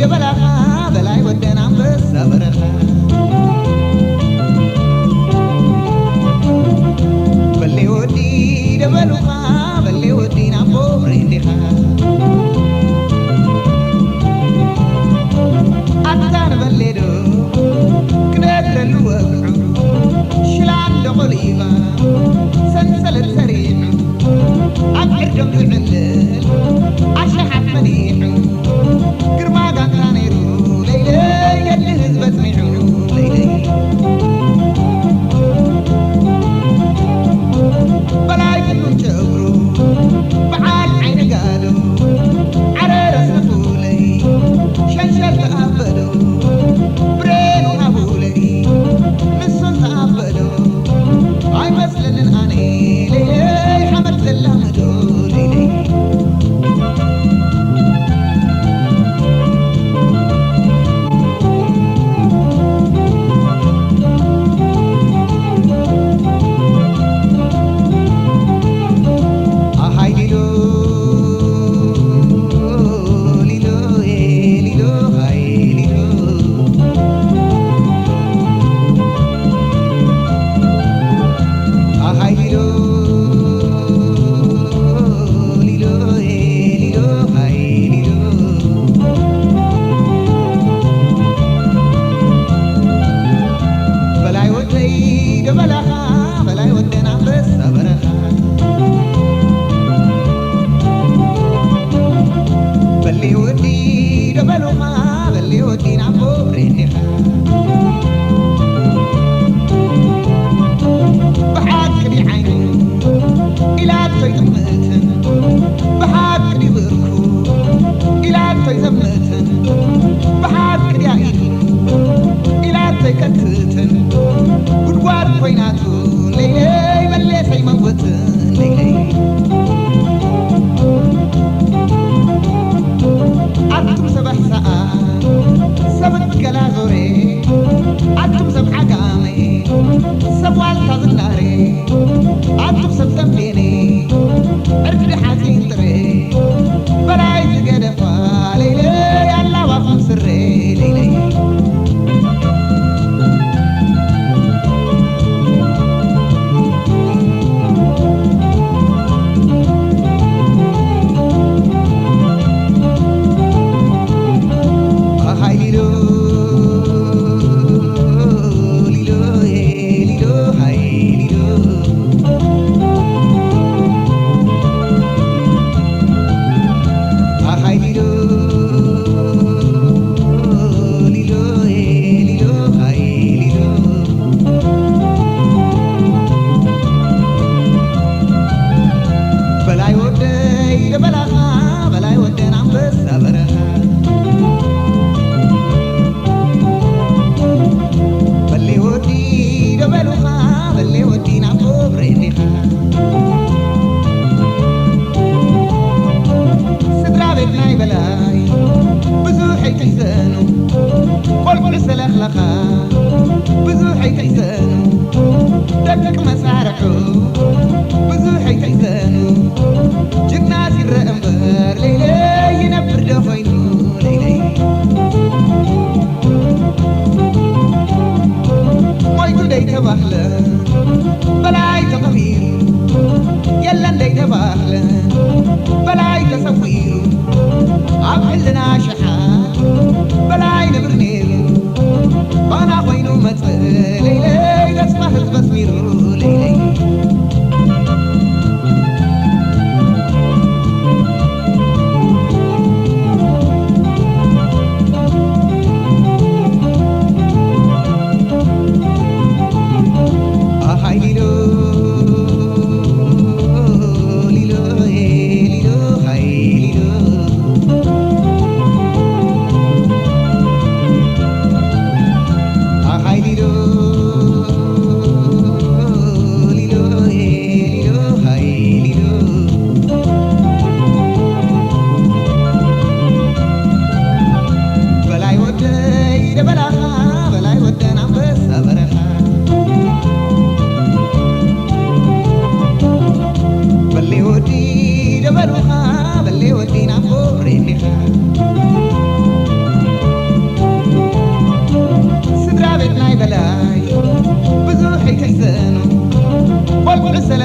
دبلها بلاي ودنا بس برخا بلي ودي دبلها بلي ودي نعبو ريدها أتان بلدو كنت الوقع شلان دقليبا سنسل السريع أبعدهم بعلل أشحت منيح كرما قانيرو ليلي يلي هزبت معو ليلي بلاي كنون جبرو بعال عين قالو عرر سفولي شنشل تقبلو برينو هبولي نسون تقبلو هاي مسلن أني ليلي حمد للمدو ليلي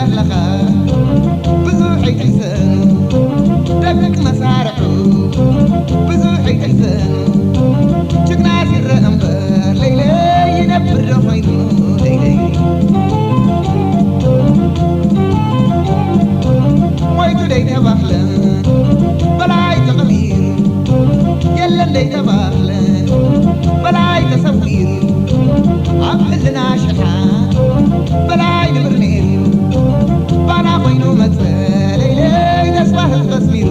ኣለኻ ብዙሕ ይትሕዘኑ ደቂቕ መሳርሑ ብዙሕ ይትሕዘኑ ጅግና ይረአ እምበር ለይለይ ይነብር ዶ ኮይኑ ለይለይ ሞይቱ ደይተባኽለ በላይ ተቐቢሩ የለን ደይተባኽለ በላይ ተሰዊሩ ኣብ ሕልና ሽሓት በላይ ንብር ነይሩ ባና ኮይኑ መፅአ ለይለይ ተስፋ ህዝቢ ተስቢሩ